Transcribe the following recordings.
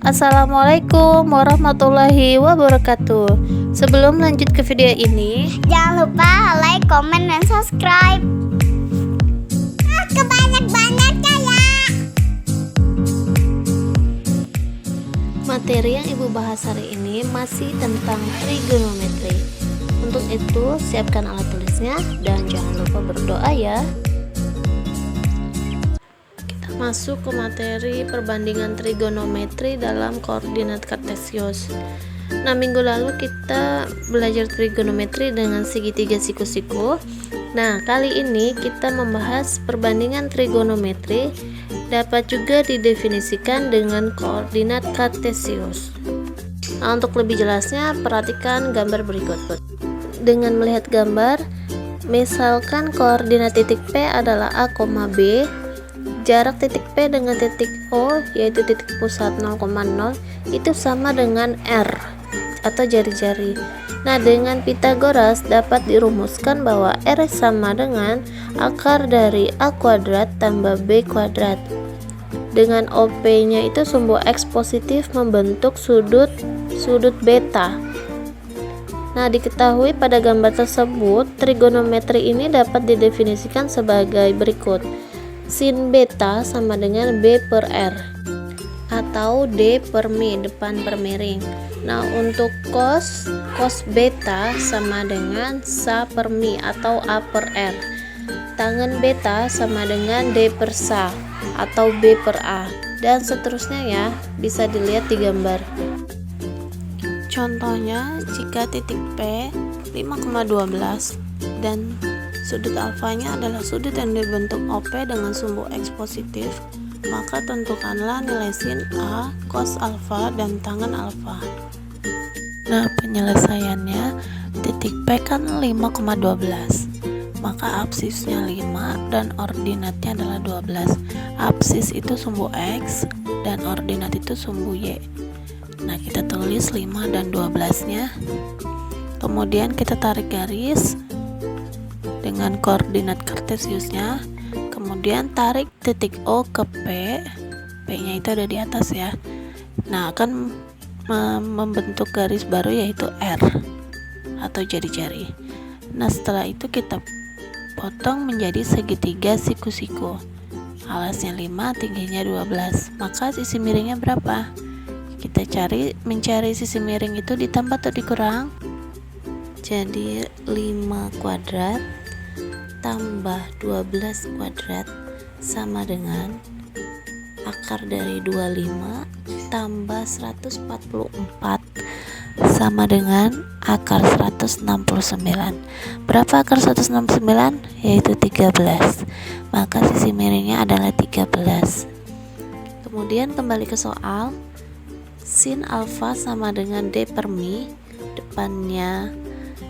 Assalamualaikum warahmatullahi wabarakatuh. Sebelum lanjut ke video ini, jangan lupa like, comment, dan subscribe. Kebanyak-banyaknya ya. Materi yang Ibu bahas hari ini masih tentang trigonometri. Untuk itu, siapkan alat tulisnya dan jangan lupa berdoa ya. Masuk ke materi perbandingan trigonometri dalam koordinat kartesius. Nah, minggu lalu kita belajar trigonometri dengan segitiga siku-siku. Nah, kali ini kita membahas perbandingan trigonometri dapat juga didefinisikan dengan koordinat kartesius. Nah, untuk lebih jelasnya, perhatikan gambar berikut. Dengan melihat gambar, misalkan koordinat titik P adalah A, B, jarak titik P dengan titik O yaitu titik pusat 0,0 itu sama dengan R atau jari-jari. Nah, dengan Pythagoras dapat dirumuskan bahwa R sama dengan akar dari A kuadrat tambah B kuadrat. Dengan OP nya itu sumbu X positif membentuk sudut beta. Nah, diketahui pada gambar tersebut trigonometri ini dapat didefinisikan sebagai berikut. Sin beta sama dengan B per R atau D per Mi depan per miring. Nah, untuk cos beta sama dengan Sa per Mi atau A per R. Tangen beta sama dengan D per Sa atau B per A, dan seterusnya ya, bisa dilihat di gambar. Contohnya, jika titik P 5,12 dan sudut alfanya adalah sudut yang dibentuk OP dengan sumbu X positif, maka tentukanlah nilai sin A, cos alfa, dan tangen alfa. Nah, penyelesaiannya, titik P kan 5,12, maka absisnya 5 dan ordinatnya adalah 12. Absis itu sumbu X dan ordinat itu sumbu Y. Nah, kita tulis 5 dan 12 nya, kemudian kita tarik garis dengan koordinat kartesiusnya, kemudian tarik titik O ke P nya itu ada di atas ya. Nah, akan membentuk garis baru yaitu R atau jari-jari. Nah, setelah itu kita potong menjadi segitiga siku-siku. Alasnya 5, tingginya 12, maka sisi miringnya berapa? Kita mencari sisi miring itu ditambah atau dikurang? Jadi 5 kuadrat tambah 12 kuadrat sama dengan akar dari 25 tambah 144 sama dengan akar 169. Berapa akar 169? Yaitu 13. Maka sisi miringnya adalah 13. Kemudian kembali ke soal. Sin alfa sama dengan D per Mi, depannya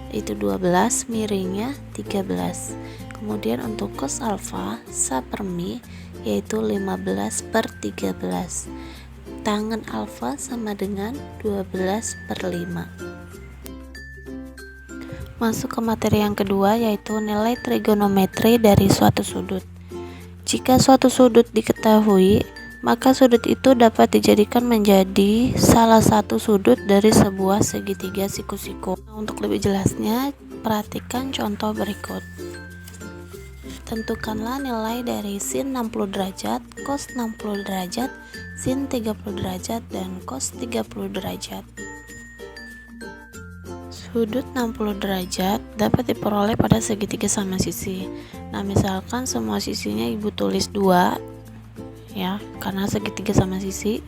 itu 12, miringnya 13. Kemudian untuk cos alfa Sa per Mi yaitu 15 per 13. Tangen alfa sama dengan 12 per 5. Masuk ke materi yang kedua, yaitu nilai trigonometri dari suatu sudut. Jika suatu sudut diketahui, maka sudut itu dapat dijadikan menjadi salah satu sudut dari sebuah segitiga siku-siku. Untuk lebih jelasnya, perhatikan contoh berikut. Tentukanlah nilai dari sin 60 derajat, cos 60 derajat, sin 30 derajat, dan cos 30 derajat. Sudut 60 derajat dapat diperoleh pada segitiga sama sisi. Nah, misalkan semua sisinya Ibu tulis 2 ya, karena segitiga sama sisi.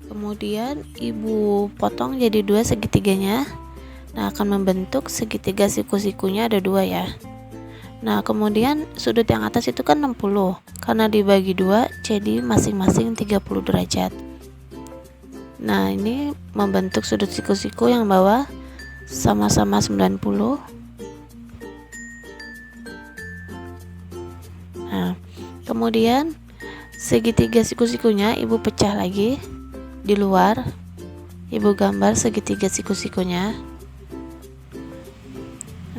Kemudian Ibu potong jadi 2 segitiganya. Nah, akan membentuk segitiga siku-sikunya ada 2 ya. Nah, kemudian sudut yang atas itu kan 60, karena dibagi 2 jadi masing-masing 30 derajat. Nah, ini membentuk sudut siku-siku yang bawah sama-sama 90. Nah, kemudian segitiga siku-sikunya Ibu pecah lagi di luar. Ibu gambar segitiga siku-sikunya.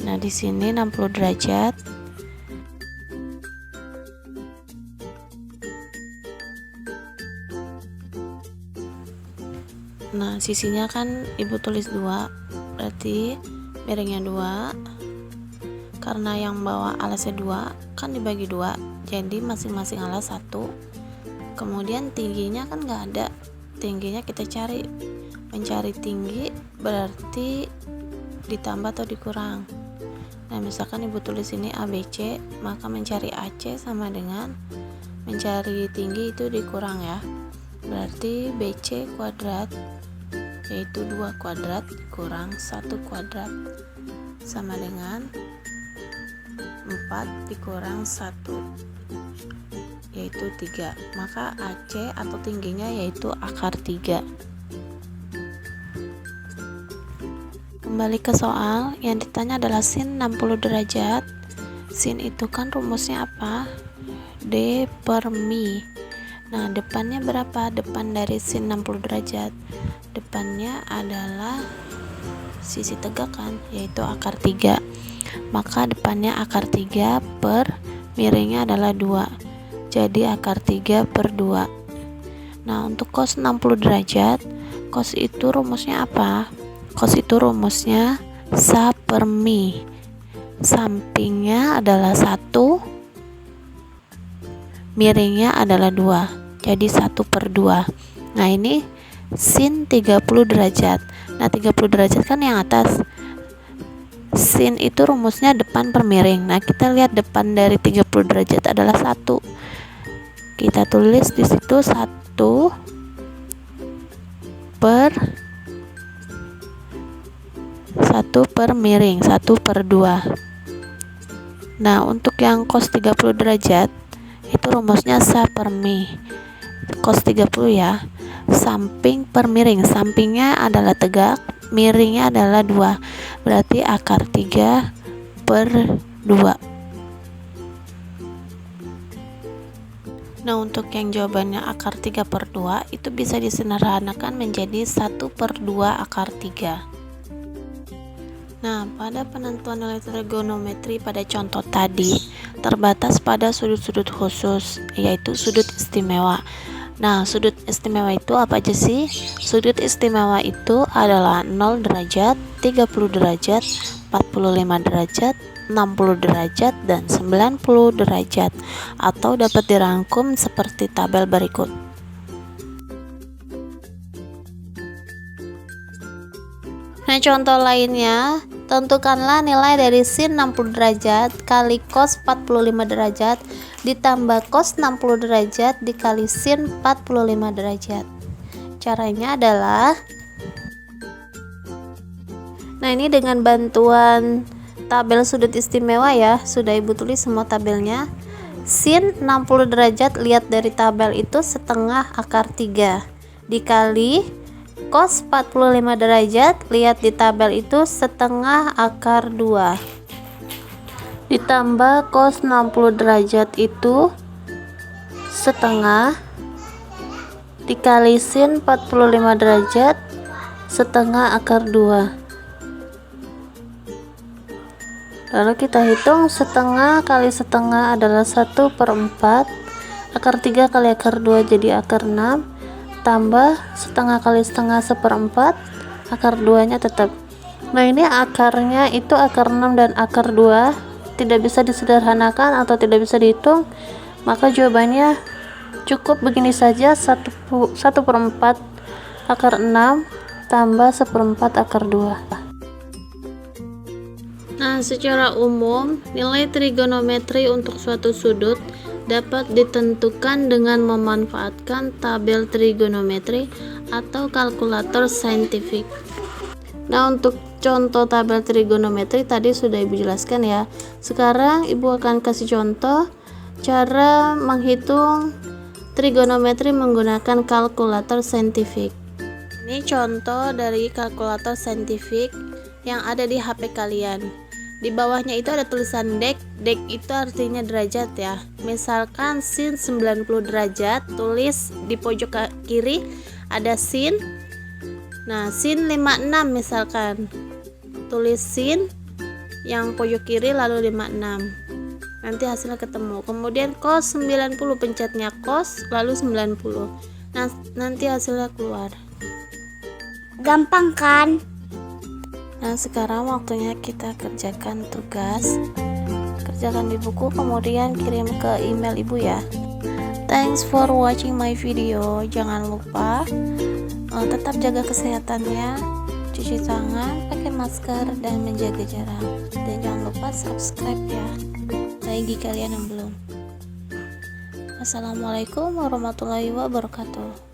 Nah, di sini 60 derajat. Nah, sisinya kan ibu tulis 2, berarti miringnya 2. Karena yang bawah alasnya 2 kan dibagi 2, jadi masing-masing alas 1. Kemudian tingginya kan nggak ada, tingginya kita cari. Mencari tinggi berarti ditambah atau dikurang. Nah, misalkan ibu tulis ini ABC, maka mencari AC sama dengan mencari tinggi itu dikurang ya. Berarti BC kuadrat yaitu 2 kuadrat kurang 1 kuadrat sama dengan 4 dikurang 1 yaitu 3. Maka AC atau tingginya yaitu akar 3. Kembali ke soal, yang ditanya adalah sin 60 derajat. Sin itu kan rumusnya apa? D per mi. Nah, depannya berapa? Depan dari sin 60 derajat. Depannya adalah sisi tegak kan, yaitu akar 3. Maka depannya akar 3 per miringnya adalah 2. Jadi akar 3 per 2. Nah, untuk cos 60 derajat, cos itu rumusnya apa? Cos itu rumusnya sa per mi. Sampingnya adalah 1, miringnya adalah 2. Jadi 1 per 2. Nah, ini sin 30 derajat. Nah, 30 derajat kan yang atas. Sin itu rumusnya depan per miring. Nah, kita lihat depan dari 30 derajat adalah 1. Kita tulis di situ 1 per miring, 1 per 2. Nah, untuk yang cos 30 derajat itu rumusnya sa per mi. Cos 30 ya, samping per miring. Sampingnya adalah tegak, miringnya adalah 2. Berarti akar 3 per 2. Nah, untuk yang jawabannya akar 3 per 2 itu bisa disederhanakan menjadi 1 per 2 akar 3. Nah, pada penentuan nilai trigonometri pada contoh tadi terbatas pada sudut-sudut khusus, yaitu sudut istimewa. Nah, sudut istimewa itu apa aja sih? Sudut istimewa itu adalah 0 derajat, 30 derajat, 45 derajat, 60 derajat, dan 90 derajat, atau dapat dirangkum seperti tabel berikut. Nah, contoh lainnya, tentukanlah nilai dari sin 60 derajat kali cos 45 derajat ditambah cos 60 derajat dikali sin 45 derajat. Caranya adalah, nah ini dengan bantuan tabel sudut istimewa ya, sudah ibu tulis semua tabelnya. Sin 60 derajat, lihat dari tabel itu setengah akar 3 dikali cos 45 derajat, lihat di tabel itu setengah akar 2 ditambah cos 60 derajat itu setengah dikali sin 45 derajat setengah akar 2. Lalu kita hitung setengah kali setengah adalah 1 per 4, akar 3 kali akar 2 jadi akar 6, tambah setengah kali setengah 1/4, akar 2 nya tetap. Nah, ini akarnya itu akar 6 dan akar 2 tidak bisa disederhanakan atau tidak bisa dihitung, maka jawabannya cukup begini saja, 1/4 akar 6 tambah 1/4 akar 2. Nah, secara umum nilai trigonometri untuk suatu sudut dapat ditentukan dengan memanfaatkan tabel trigonometri atau kalkulator saintifik. Nah, untuk contoh tabel trigonometri tadi sudah ibu jelaskan ya. Sekarang ibu akan kasih contoh cara menghitung trigonometri menggunakan kalkulator saintifik. Ini contoh dari kalkulator saintifik yang ada di HP kalian. Di bawahnya itu ada tulisan dek. Dek itu artinya derajat ya. Misalkan sin 90 derajat, tulis di pojok kiri ada sin. Nah, sin 56 misalkan. Tulis sin yang pojok kiri lalu 56. Nanti hasilnya ketemu. Kemudian cos 90, pencetnya cos lalu 90. Nah, nanti hasilnya keluar. Gampang kan? Nah, sekarang waktunya kita kerjakan tugas. Kerjakan di buku, kemudian kirim ke email ibu ya. Thanks for watching my video. Jangan lupa tetap jaga kesehatannya, cuci tangan, pakai masker, dan menjaga jarak. Dan jangan lupa subscribe ya, bagi kalian yang belum. Assalamualaikum warahmatullahi wabarakatuh.